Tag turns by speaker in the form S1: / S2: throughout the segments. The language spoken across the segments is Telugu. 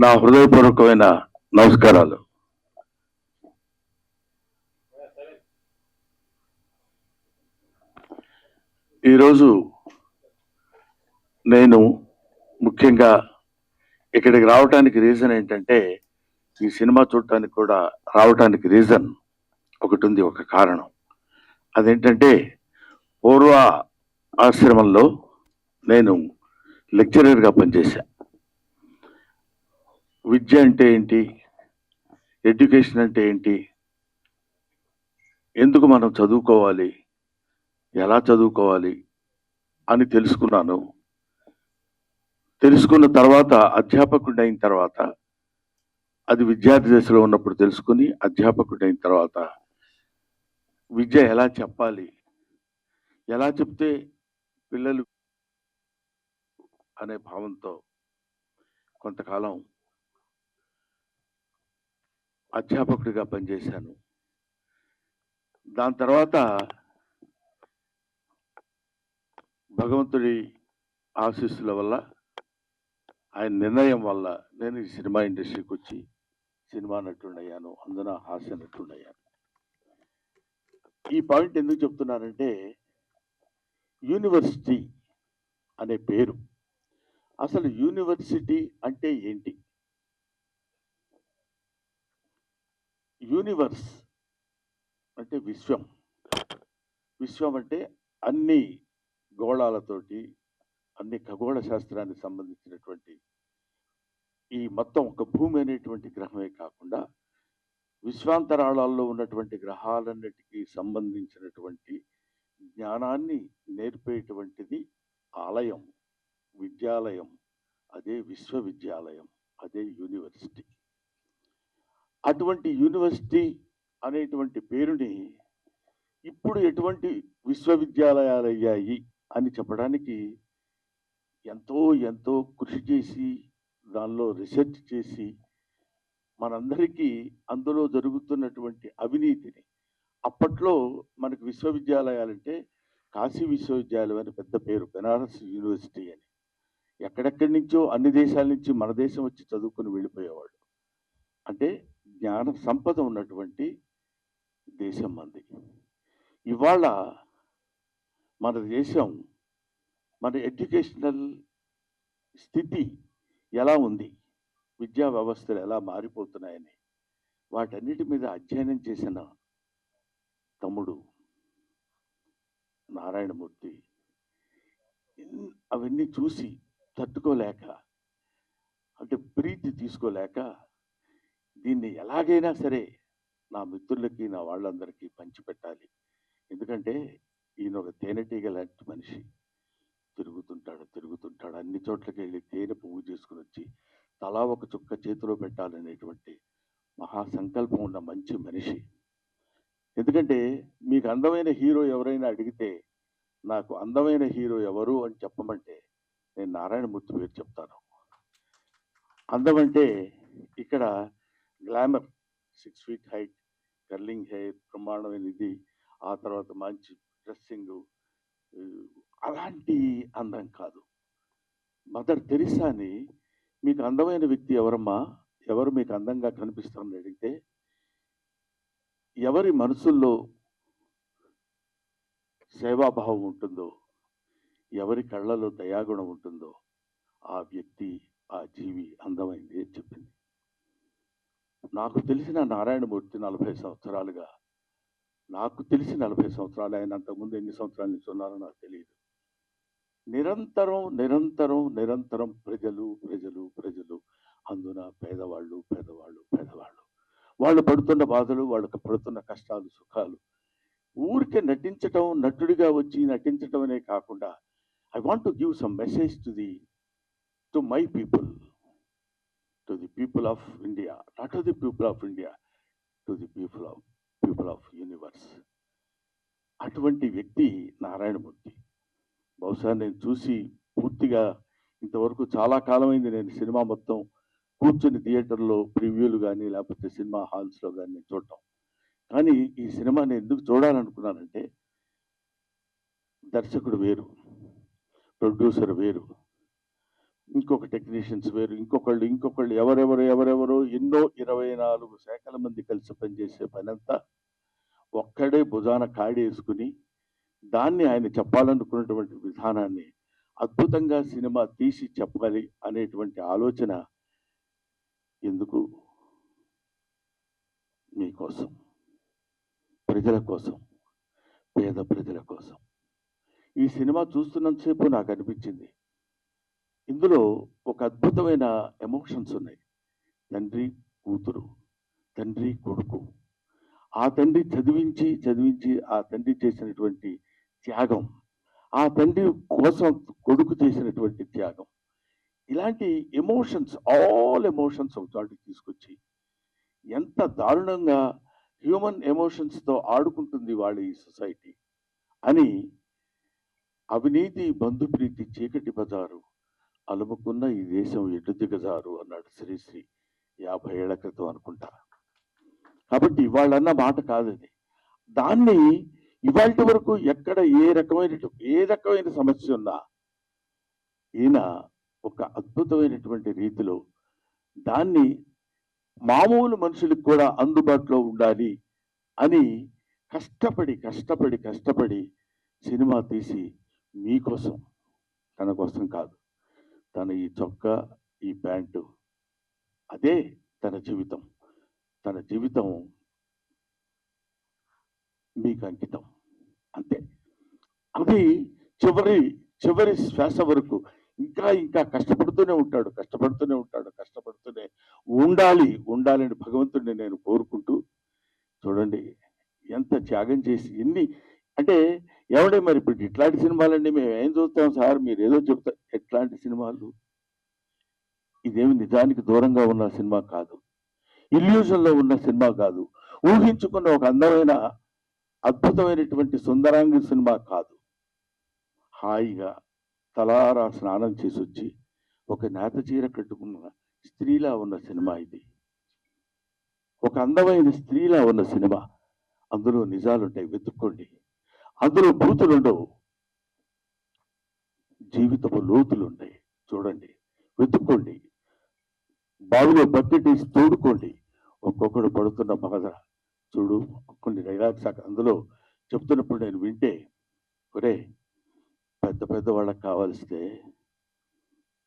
S1: నా హృదయపూర్వకమైన నమస్కారాలు. ఈరోజు నేను ముఖ్యంగా ఇక్కడికి రావడానికి రీజన్ ఏంటంటే, ఈ సినిమా చూడటానికి కూడా రావడానికి రీజన్ ఒకటి ఉంది, ఒక కారణం. అదేంటంటే, పూర్వ ఆశ్రమంలో నేను లెక్చరర్గా పనిచేశా. విద్య అంటే ఏంటి, ఎడ్యుకేషన్ అంటే ఏంటి, ఎందుకు మనం చదువుకోవాలి, ఎలా చదువుకోవాలి అని తెలుసుకున్నాను. తెలుసుకున్న తర్వాత అధ్యాపకుడు అయిన తర్వాత, అది విద్యార్థి దశలో ఉన్నప్పుడు తెలుసుకుని అధ్యాపకుడు అయిన తర్వాత విద్య ఎలా చెప్పాలి, ఎలా చెప్తే పిల్లలు అనే భావంతో కొంతకాలం అధ్యాపకుడిగా పనిచేశాను. దాని తర్వాత భగవంతుడి ఆశీస్సుల వల్ల, ఆయన నిర్ణయం వల్ల నేను ఈ సినిమా ఇండస్ట్రీకి వచ్చి సినిమా నటుడయ్యాను, అందున హాస్య నటుడయ్యాను. ఈ పాయింట్ ఎందుకు చెప్తున్నానంటే, యూనివర్సిటీ అనే పేరు, అసలు యూనివర్సిటీ అంటే ఏంటి? యూనివర్స్ అంటే విశ్వం. విశ్వం అంటే అన్ని గోళాలతోటి, అన్ని ఖగోళ శాస్త్రానికి సంబంధించినటువంటి ఈ మొత్తం ఒక భూమి అనేటువంటి గ్రహమే కాకుండా విశ్వాంతరాళాల్లో ఉన్నటువంటి గ్రహాలన్నిటికీ సంబంధించినటువంటి జ్ఞానాన్ని నేర్పేటువంటిది ఆలయం, విద్యాలయం. అదే విశ్వవిద్యాలయం, అదే యూనివర్సిటీ. అటువంటి యూనివర్సిటీ అనేటువంటి పేరుని ఇప్పుడు ఎటువంటి విశ్వవిద్యాలయాలు అయ్యాయి అని చెప్పడానికి ఎంతో ఎంతో కృషి చేసి, దానిలో రీసెర్చ్ చేసి, మనందరికీ అందులో జరుగుతున్నటువంటి అవినీతిని, అప్పట్లో మనకు విశ్వవిద్యాలయాలంటే కాశీ విశ్వవిద్యాలయం అని పెద్ద పేరు, బెనారస్ యూనివర్సిటీ అని. ఎక్కడెక్కడి నుంచో అన్ని దేశాల నుంచి మన దేశం వచ్చి చదువుకుని వెళ్ళిపోయేవాళ్ళు. అంటే జ్ఞాన సంపద ఉన్నటువంటి దేశం మంది. ఇవాళ మన దేశం, మన ఎడ్యుకేషనల్ స్థితి ఎలా ఉంది, విద్యా వ్యవస్థలు ఎలా మారిపోతున్నాయని వాటన్నిటి మీద అధ్యయనం చేసిన తమ్ముడు నారాయణమూర్తి అవన్నీ చూసి తట్టుకోలేక, అంటే ప్రీతి తీసుకోలేక, దీన్ని ఎలాగైనా సరే నా మిత్రులకి, నా వాళ్ళందరికీ పంచిపెట్టాలి. ఎందుకంటే ఈయన ఒక తేనెటీగ లాంటి మనిషి. తిరుగుతుంటాడు అన్ని చోట్లకి వెళ్ళి తేనె పువ్వు చేసుకుని వచ్చి తలా ఒక చుక్క చేతిలో పెట్టాలనేటువంటి మహాసంకల్పం ఉన్న మంచి మనిషి. ఎందుకంటే మీకు అందమైన హీరో ఎవరైనా అడిగితే, నాకు అందమైన హీరో ఎవరు అని చెప్పమంటే నేను నారాయణమూర్తి పేరు చెప్తాను. అందం అంటే ఇక్కడ glamour, 6 feet height, curling hair, బ్రహ్మాండమైన ఇది, ఆ తర్వాత మంచి డ్రెస్సింగ్, అలాంటి అందం కాదు. మదర్ తెరిసాని, మీకు అందమైన వ్యక్తి ఎవరమ్మా, ఎవరు మీకు అందంగా కనిపిస్తారని అడిగితే, ఎవరి మనసుల్లో సేవాభావం ఉంటుందో, ఎవరి కళ్ళలో దయాగుణం ఉంటుందో ఆ వ్యక్తి, ఆ జీవి అందమైంది అని చెప్పింది. నాకు తెలిసిన నారాయణమూర్తి 40 సంవత్సరాలుగా, నాకు తెలిసి 40 సంవత్సరాలు, ఆయన అంతకుముందు ఎన్ని సంవత్సరాల నుంచి ఉన్నారో నాకు తెలియదు. నిరంతరం నిరంతరం నిరంతరం ప్రజలు ప్రజలు ప్రజలు, అందున పేదవాళ్ళు పేదవాళ్ళు పేదవాళ్ళు, వాళ్ళు పడుతున్న బాధలు, వాళ్ళకి పడుతున్న కష్టాలు సుఖాలు, ఊరికే నటించటం, నటుడిగా వచ్చి నటించటం అనే కాకుండా, I want to give some message to my people, to the people of India, not to the people of India, to the people of universe. అటువంటి వ్యక్తి నారాయణమూర్తి. బహుశా నేను చూసి పూర్తిగా ఇంతవరకు చాలా కాలమైంది నేను సినిమా మొత్తం కూర్చొని థియేటర్లో ప్రివ్యూలు కానీ లేకపోతే సినిమా హాల్స్లో కానీ నేను చూడటం. కానీ ఈ సినిమాని ఎందుకు చూడాలనుకున్నానంటే, దర్శకుడు వేరు, ప్రొడ్యూసర్ వేరు, ఇంకొక టెక్నీషియన్స్ వేరు, ఇంకొకళ్ళు ఎవరెవరో ఎన్నో 24 శాఖల మంది కలిసి పనిచేసే పనంతా ఒక్కడే భుజాన కాడేసుకుని దాన్ని ఆయన చెప్పాలనుకున్నటువంటి విధానాన్ని అద్భుతంగా సినిమా తీసి చెప్పాలి అనేటువంటి ఆలోచన ఎందుకు? మీకోసం, ప్రజల కోసం, పేద ప్రజల కోసం. ఈ సినిమా చూస్తున్నంతసేపు నాకు అనిపించింది, ఇందులో ఒక అద్భుతమైన ఎమోషన్స్ ఉన్నాయి. తండ్రి కూతురు, తండ్రి కొడుకు, ఆ తండ్రి చదివించి ఆ తండ్రి చేసినటువంటి త్యాగం, ఆ తండ్రి కోసం కొడుకు చేసినటువంటి త్యాగం, ఇలాంటి ఎమోషన్స్, ఆల్ ఎమోషన్స్ ఒక చోటికి తీసుకొచ్చి ఎంత దారుణంగా హ్యూమన్ ఎమోషన్స్తో ఆడుకుంటుంది వాళ్ళ ఈ సొసైటీ అని, అవినీతి బంధుప్రీతి చీకటి బజారు అలుముకున్న ఈ దేశం ఎటు దిగజారు అన్నాడు శ్రీశ్రీ 50 ఏళ్ల క్రితం అనుకుంటా. కాబట్టి వాళ్ళన్న మాట కాదది. దాన్ని ఇవాళ వరకు ఎక్కడ ఏ రకమైన సమస్య ఉన్నా ఈయన ఒక అద్భుతమైనటువంటి రీతిలో దాన్ని మామూలు మనుషులకు కూడా అందుబాటులో ఉండాలి అని కష్టపడి సినిమా తీసి మీకోసం, తన కోసం కాదు, తన ఈ చొక్కా, ఈ ప్యాంటు, అదే తన జీవితం మీకు అంకితం, అంతే. అది చివరి శ్వాస వరకు ఇంకా కష్టపడుతూనే ఉండాలని భగవంతుడిని నేను కోరుకుంటూ, చూడండి ఎంత త్యాగం చేసి ఎన్ని అంటే, ఎవడే మరి ఇప్పుడు ఇట్లాంటి సినిమాలండి మేము ఏం చూస్తాం సార్, మీరు ఏదో చెప్తారు. ఎట్లాంటి సినిమాలు? ఇదేమి నిజానికి దూరంగా ఉన్న సినిమా కాదు, ఇల్యూజన్లో ఉన్న సినిమా కాదు, ఊహించుకున్న ఒక అందమైన అద్భుతమైనటువంటి సుందరాంగి సినిమా కాదు. హాయిగా తలారా స్నానం చేసి వచ్చి ఒక నేత చీర కట్టుకున్న స్త్రీలా ఉన్న సినిమా ఇది, ఒక అందమైన స్త్రీలా ఉన్న సినిమా. అందులో నిజాలుంటాయి, వెతుక్కోండి. అందులో బూతులుండవు, జీవితపు లోతులుంటాయి. చూడండి, వెతుక్కోండి, బావిలో బకెట్ వేసి తోడుకోండి. ఒక్కొక్కడు పడుతున్న బాధ చూడు. కొన్ని డైలాగ్స్ అందులో చెప్తున్నప్పుడు నేను వింటే, ఒరే పెద్ద వాళ్ళకి కావాల్స్తే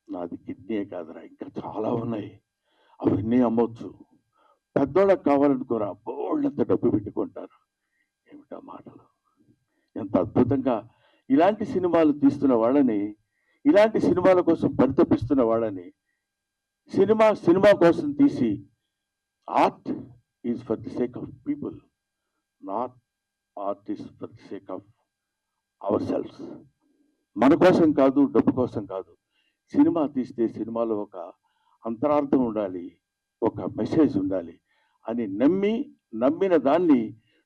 S1: నాది కిడ్నీ కాదురా, ఇంకా చాలా ఉన్నాయి, అవన్నీ అమ్మొచ్చు. పెద్దోళ్ళకి కావాలనుకోరా, బోళ్ళంత డబ్బు పెట్టుకుంటారు. ఏమిటా మాటలు! ఎంత అద్భుతంగా ఇలాంటి సినిమాలు తీస్తున్న వాళ్ళని, ఇలాంటి సినిమాల కోసం పరితపిస్తున్న వాళ్ళని, సినిమా కోసం తీసి, art is for the sake of people, not art is for the sake of our selves. మన కోసం కాదు, డబ్బు కోసం కాదు. సినిమా తీస్తే సినిమాలో ఒక అంతరార్థం ఉండాలి, ఒక మెసేజ్ ఉండాలి అని నమ్మిన దాన్ని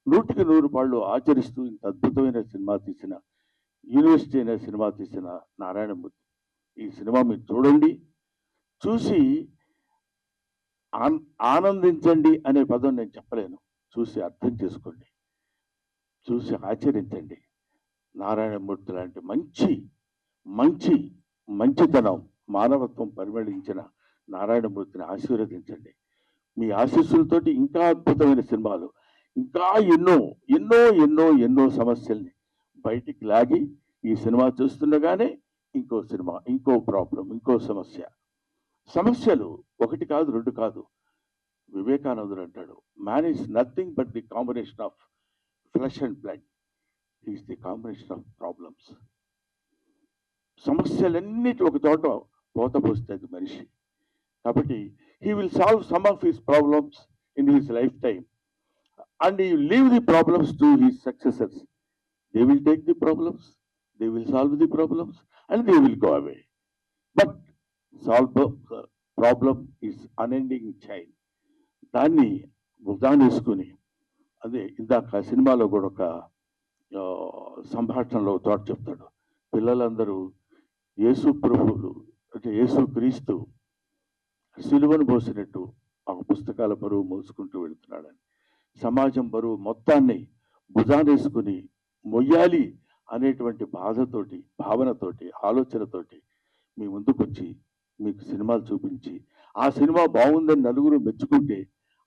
S1: 100కి 100 పాళ్ళు ఆచరిస్తూ ఇంత అద్భుతమైన సినిమా తీసిన, యూనివర్సిటీ అయిన సినిమా తీసిన నారాయణమూర్తి. ఈ సినిమా మీరు చూడండి, చూసి ఆనందించండి అనే పదం నేను చెప్పలేను. చూసి అర్థం చేసుకోండి, చూసి ఆచరించండి. నారాయణమూర్తి లాంటి మంచితనం, మానవత్వం పరిమళించిన నారాయణమూర్తిని ఆశీర్వదించండి. మీ ఆశీస్సులతోటి ఇంకా అద్భుతమైన సినిమాలు, ఇంకా ఎన్నో సమస్యల్ని బయటికి లాగి, ఈ సినిమా చూస్తుండగానే ఇంకో సినిమా, ఇంకో ప్రాబ్లం, ఇంకో సమస్యలు 1 కాదు 2 కాదు. వివేకానందుడు అంటాడు, man is nothing but the combination of flesh and blood, is the combination of problems. సమస్యలన్నిటి ఒక చోట పోతపోస్తుంది మనిషి. కాబట్టి he will solve some of his problems in his lifetime and he will leave the problems to his successors. They will take the problems, they will solve the problems and they will go away. But problem is unending chain. దాన్ని వేసుకుని, అదే ఇందాక సినిమాలో కూడా ఒక సంభాషణలో తోట చెప్తాడు, పిల్లలందరూ యేసు ప్రభువులు అంటే యేసు క్రీస్తు సిలువను మోసినట్టు ఆ పుస్తకాల బరువు మోసుకుంటూ వెళుతున్నాడని, సమాజం బరువు మొత్తాన్ని భుజానేసుకుని మొయ్యాలి అనేటువంటి బాధతోటి, భావనతోటి, ఆలోచనతోటి మీ ముందుకొచ్చి మీకు సినిమాలు చూపించి ఆ సినిమా బాగుందని నలుగురు మెచ్చుకుంటే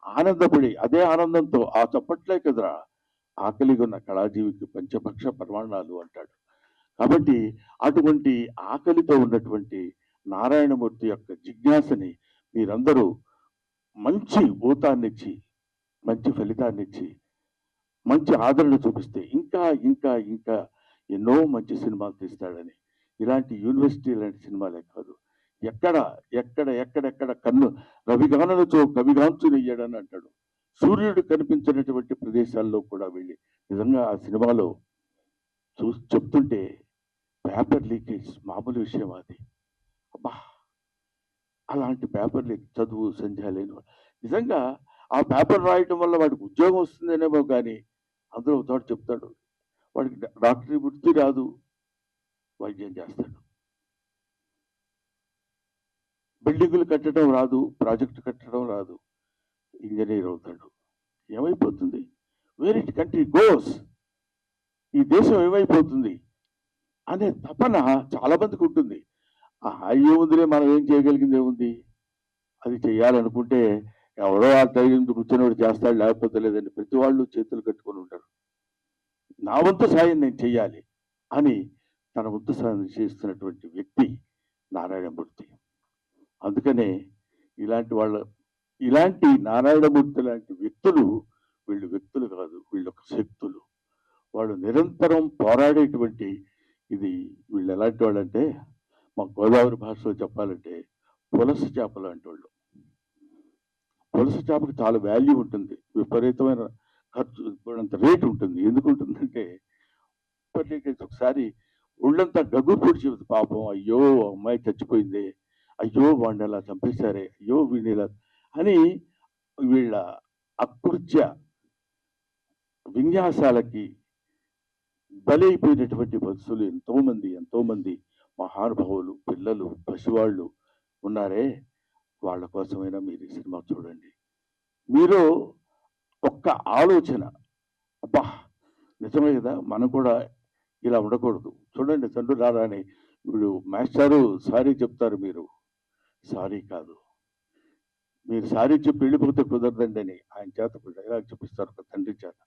S1: ఆనందపడి అదే ఆనందంతో ఆ చప్పట్లే కదరా ఆకలిగా ఉన్న కళాజీవికి పంచపక్ష ప్రమాణాలు అంటాడు. కాబట్టి అటువంటి ఆకలితో ఉన్నటువంటి నారాయణమూర్తి యొక్క జిజ్ఞాసని మీరందరూ మంచి ఊతాన్నిచ్చి మంచి ఫలితాన్నిచ్చి మంచి ఆదరణ చూపిస్తే ఇంకా ఇంకా ఇంకా ఎన్నో మంచి సినిమాలు తీస్తాడని, ఇలాంటి యూనివర్సిటీ లాంటి సినిమాలే కాదు, ఎక్కడ ఎక్కడెక్కడ కన్ను రవిగానలతో కవిగాంచునయ్యాడని అంటాడు. సూర్యుడు కనిపించినటువంటి ప్రదేశాల్లో కూడా వెళ్ళి నిజంగా ఆ సినిమాలో చూసి చెప్తుంటే పేపర్ లీకేజ్ మామూలు విషయం అది. అబ్బా, అలాంటి పేపర్ లీక్ చదువు సంధ్య లేని నిజంగా ఆ పేపర్ రాయటం వల్ల వాడికి ఉద్యోగం వస్తుందనేమో కానీ అందులో ఒక చోట చెప్తాడు వాడికి డాక్టరీ వృత్తి రాదు, వైద్యం చేస్తాడు. బిల్డింగులు కట్టడం రాదు, ప్రాజెక్టు కట్టడం రాదు, ఇంజనీర్ అవుతాడు. ఏమైపోతుంది? వేర్ ఇట్ కంట్రీ గోస్, ఈ దేశం ఏమైపోతుంది అనే తపన చాలా మందికి ఉంటుంది. ఏముందిలే, మనం ఏం చేయగలిగింది ఏముంది, అది చేయాలనుకుంటే ఎవరో ఆ టైం కూర్చొని చేస్తాడు, లేకపోతే లేదండి. ప్రతి వాళ్ళు చేతులు కట్టుకొని ఉంటారు. నా వంతు సాయం నేను చెయ్యాలి అని తన వంతు సాయం చేస్తున్నటువంటి వ్యక్తి నారాయణమూర్తి. అందుకనే ఇలాంటి నారాయణమూర్తి లాంటి వ్యక్తులు, వీళ్ళు వ్యక్తులు కాదు, వీళ్ళు ఒక శక్తులు. వాళ్ళు నిరంతరం పోరాడేటువంటి ఇది. వీళ్ళు ఎలాంటి వాళ్ళు అంటే, మా గోదావరి భాషలో చెప్పాలంటే పులస చేపలు లాంటి వాళ్ళు. పులస చేపకి చాలా వాల్యూ ఉంటుంది, విపరీతమైన ఖర్చు, అంత రేటు ఉంటుంది. ఎందుకు ఉంటుందంటే ఒకసారి ఒళ్ళంతా గగ్గు పొడిచేది. పాపం, అయ్యో అమ్మాయి చచ్చిపోయింది, అయ్యో వాడిని అలా చంపేశారే, అయ్యో వీడిని ఇలా అని వీళ్ళ అకృత్య విన్యాసాలకి బలైపోయినటువంటి బస్సులు ఎంతో మంది మహానుభావులు, పిల్లలు, పసివాళ్ళు ఉన్నారే. వాళ్ళ కోసమైనా మీరు ఈ సినిమా చూడండి. మీరు ఒక్క ఆలోచన, అబ్బా నిజమే కదా, మనం కూడా ఇలా ఉండకూడదు. చూడండి, తండ్రి రాని వీడు మాస్టారు సారీ చెప్తారు, మీరు సారీ కాదు, మీరు సారీ చెప్పి వెళ్ళిపోతే కుదరదండి అని ఆయన చేత డైలాగ్ చూపిస్తారు ఒక తండ్రి చేత.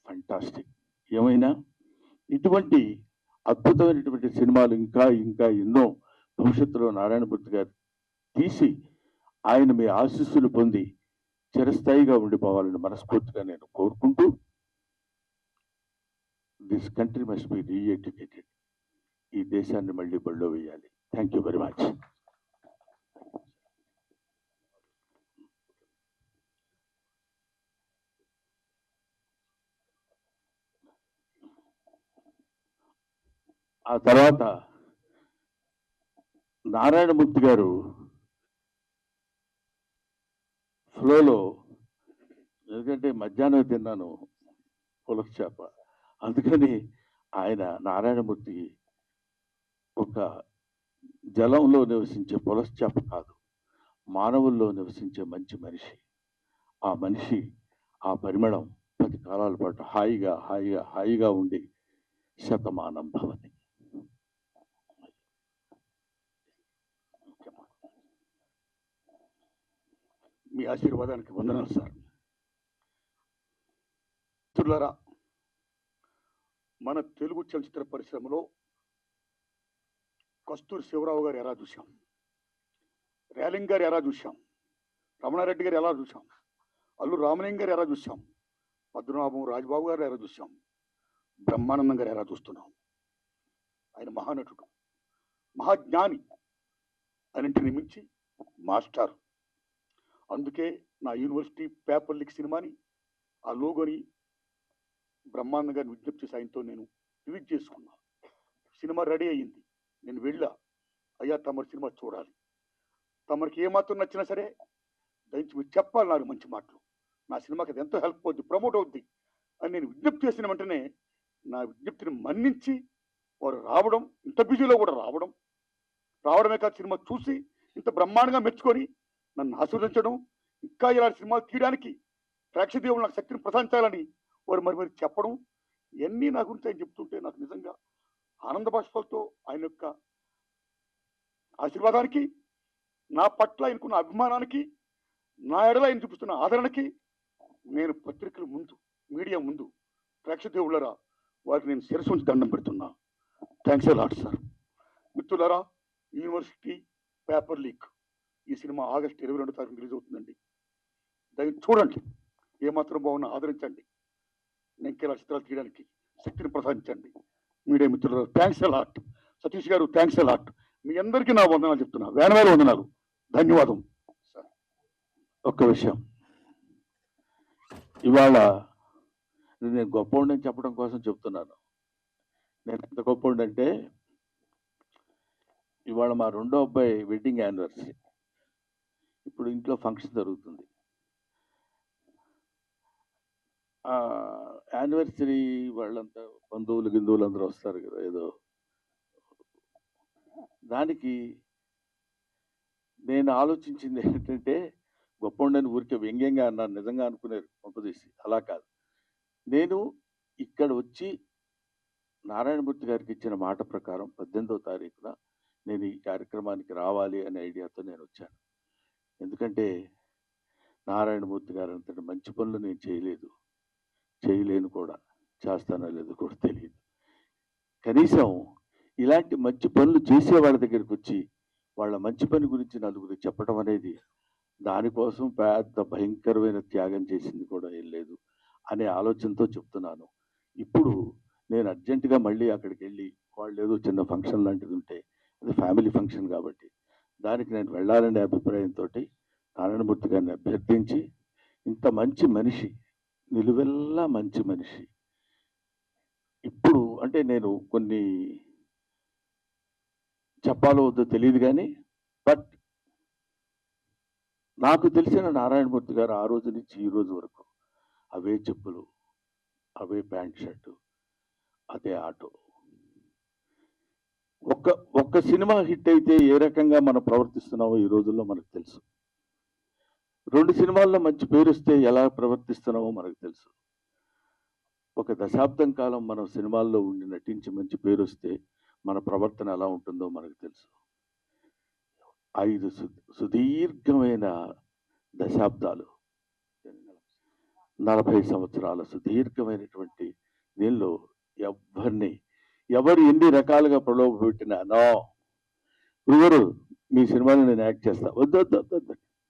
S1: ఫంటాస్టిక్. ఏమైనా ఇటువంటి అద్భుతమైనటువంటి సినిమాలు ఇంకా ఇంకా ఎన్నో భవిష్యత్తులో నారాయణమూర్తి గారు తీసి ఆయన మీ ఆశీస్సులు పొంది చిరస్థాయిగా ఉండిపోవాలని మనస్ఫూర్తిగా నేను కోరుకుంటూ, దిస్ కంట్రీ మస్ట్ బి రీఎడ్యుకేటెడ్. ఈ దేశాన్ని మళ్ళీ బడిలో వేయాలి. Thank you very much. ఆ తర్వాత నారాయణమూర్తి గారు ఫ్లోలో, ఎందుకంటే మధ్యాహ్నం తిన్నాను పులస చేప, అందుకని ఆయన నారాయణమూర్తి ఒక జలంలో నివసించే పులస చేప కాదు, మానవుల్లో నివసించే మంచి మనిషి. ఆ మనిషి, ఆ పరిమళం 10 కాలాల పాటు హాయిగా హాయిగా హాయిగా ఉండి శతమానం భవతి. మీ ఆశీర్వాదానికి వందనాలు సార్. మిత్రులారా, మన తెలుగు చలచిత్ర పరిశ్రమలో కస్తూరి శివరావు గారు ఎలా చూశాం, రేలింగ్ గారు ఎలా చూశాం, రమణారెడ్డి గారు ఎలా చూశాం, అల్లు రామలింగ గారు ఎలా చూశాం, పద్మనాభం రాజబాబు గారు ఎలా చూశాం, బ్రహ్మానందం గారు ఎలా చూస్తున్నాం. ఆయన మహానటుడు, మహాజ్ఞాని, అన్నింటిని మించి మాస్టర్. అందుకే నా యూనివర్సిటీ పేపర్ లీక్ సినిమాని, ఆ లోగోని బ్రహ్మానందం గారిని విజ్ఞప్తి సాయంతో నేను రిలీజ్ చేసుకున్నా. సినిమా రెడీ అయ్యింది. నేను వెళ్ళా, అయ్యా తమరి సినిమా చూడాలి, తమరికి ఏమాత్రం నచ్చినా సరే దయచి మీరు చెప్పాలి నాకు మంచి మాటలు, నా సినిమాకి అది ఎంతో హెల్ప్ అవుద్ది, ప్రమోట్ అవుద్ది అని నేను విజ్ఞప్తి చేసిన వెంటనే నా విజ్ఞప్తిని మన్నించి వారు రావడం, ఇంత బిజీలో కూడా రావడమే కాదు, సినిమా చూసి ఇంత బ్రహ్మాండంగా మెచ్చుకొని నన్ను ఆశీర్వదించడం, ఇంకా ఇలాంటి సినిమాలు తీయడానికి ప్రేక్షదేవులు నాకు శక్తిని ప్రసాదించాలని వారు మరి చెప్పడం, ఇవన్నీ నా గురించి ఆయన చెప్తుంటే నాకు నిజంగా ఆనంద బాష్పాలతో ఆయన యొక్క ఆశీర్వాదానికి
S2: నా పట్ల ఆయనకున్న అభిమానానికి, నా ఎడల ఆయన చూపిస్తున్న ఆదరణకి నేను పత్రికల ముందు, మీడియా ముందు, ప్రేక్షక దేవుళ్ళరా వారికి నేను శిరస్సు ఉంచి దండం పెడుతున్నా. Thanks lot sir. మిత్రులారా, యూనివర్సిటీ పేపర్ లీక్ ఈ సినిమా ఆగస్టు 22 తారీఖున రిలీజ్ అవుతుందండి. దయచేసి చూడండి, ఏమాత్రం బాగున్నా ఆదరించండి. నేను ఇంకేలా చిత్రాలు తీయడానికి శక్తిని ప్రసాదించండి. మీడియా మిత్రులు థ్యాంక్స్ లాట్. సతీష్ గారు థ్యాంక్స్ లాట్. మీ అందరికీ నా వందనాలు చెప్తున్నా, వేల వందనాలు. ధన్యవాదం సార్.
S1: ఒక్క విషయం, ఇవాళ నేను గొప్పోడిని చెప్పడం కోసం చెప్తున్నాను. నేను ఎంత గొప్పోడి అంటే, ఇవాళ మా రెండో అబ్బాయి వెడ్డింగ్ యానివర్సరీ. ఇప్పుడు ఇంట్లో ఫంక్షన్ జరుగుతుంది. యానివర్సరీ వాళ్ళంతా బంధువులు అందరూ వస్తారు కదా, ఏదో దానికి నేను ఆలోచించింది ఏంటంటే, గొప్పోడిని ఊరికే వ్యంగ్యంగా అన్నాను, నిజంగా అనుకునేది పంపదీసి. అలా కాదు, నేను ఇక్కడ వచ్చి నారాయణమూర్తి గారికి ఇచ్చిన మాట ప్రకారం 18వ తారీఖున నేను ఈ కార్యక్రమానికి రావాలి అనే ఐడియాతో నేను వచ్చాను. ఎందుకంటే నారాయణమూర్తి గారు అంతటి మంచి పనులు నేను చేయలేను కూడా, చేస్తానో లేదో కూడా తెలియదు. కనీసం ఇలాంటి మంచి పనులు చేసే వాళ్ళ దగ్గరికి వచ్చి వాళ్ళ మంచి పని గురించి నలుగురికి చెప్పడం అనేది, దానికోసం పెద్ద భయంకరమైన త్యాగం చేసింది కూడా ఏం లేదు అనే ఆలోచనతో చెప్తున్నాను. ఇప్పుడు నేను అర్జెంటుగా మళ్ళీ అక్కడికి వెళ్ళి, వాళ్ళు ఏదో చిన్న ఫంక్షన్ లాంటిది ఉంటే, అది ఫ్యామిలీ ఫంక్షన్ కాబట్టి దానికి నేను వెళ్ళాలనే అభిప్రాయంతో నారాయణమూర్తి గారిని అభ్యర్థించి, ఇంత మంచి మనిషి, నిలువెల్లా మంచి మనిషి, ఇప్పుడు అంటే నేను కొన్ని చెప్పాలో వద్దో తెలియదు కానీ, బట్ నాకు తెలిసిన నారాయణమూర్తి గారు ఆ రోజు నుంచి ఈ రోజు వరకు అవే చెప్పులు, అవే ప్యాంట్ షర్టు, అదే ఆటో. ఒక్క సినిమా హిట్ అయితే ఏ రకంగా మనం ప్రవర్తిస్తున్నామో ఈ రోజుల్లో మనకు తెలుసు. 2 సినిమాల్లో మంచి పేరు వస్తే ఎలా ప్రవర్తిస్తున్నామో మనకు తెలుసు. ఒక దశాబ్దం కాలం మనం సినిమాల్లో ఉండి నటించి మంచి పేరు వస్తే మన ప్రవర్తన ఎలా ఉంటుందో మనకు తెలుసు. 5 సుదీర్ఘమైన దశాబ్దాలు, 40 సంవత్సరాల సుదీర్ఘమైనటువంటి దీనిలో ఎవరు ఎన్ని రకాలుగా ప్రలోభ పెట్టినా, నో గురుగారు మీ సినిమాలో నేను యాక్ట్ చేస్తా, వద్దు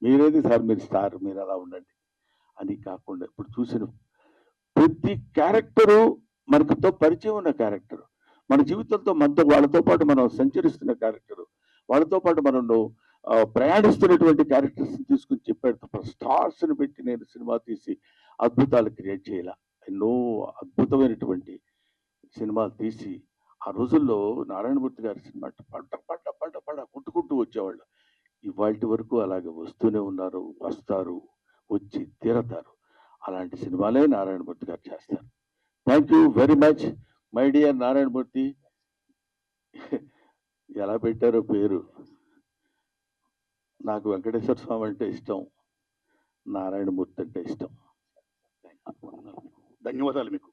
S1: మీరేది సార్, మీరు స్టార్, మీరు అలా ఉండండి అని కాకుండా, ఇప్పుడు చూసిన ప్రతి క్యారెక్టరు మనకుతో పరిచయం ఉన్న క్యారెక్టర్, మన జీవితంతో వాళ్ళతో పాటు మనం సంచరిస్తున్న క్యారెక్టర్, వాళ్ళతో పాటు మనం ప్రయాణిస్తున్నటువంటి క్యారెక్టర్స్ తీసుకుని చెప్పాడు తప్ప స్టార్స్ని పెట్టి నేను సినిమా తీసి అద్భుతాలు క్రియేట్ చేయాల. ఎన్నో అద్భుతమైనటువంటి సినిమాలు తీసి ఆ రోజుల్లో నారాయణమూర్తి గారి సినిమా పడ్డ కుట్టుకుంటూ వచ్చేవాళ్ళు. ఇవాళ వరకు అలాగే వస్తూనే ఉన్నారు, వస్తారు, వచ్చి తీరతారు. అలాంటి సినిమాలే నారాయణమూర్తి గారు చేస్తారు. Thank you very much my dear Narayanamurthy. ఎలా పెట్టారో పేరు, నాకు వెంకటేశ్వర స్వామి అంటే ఇష్టం, నారాయణమూర్తి అంటే ఇష్టం.
S2: ధన్యవాదాలు మీకు.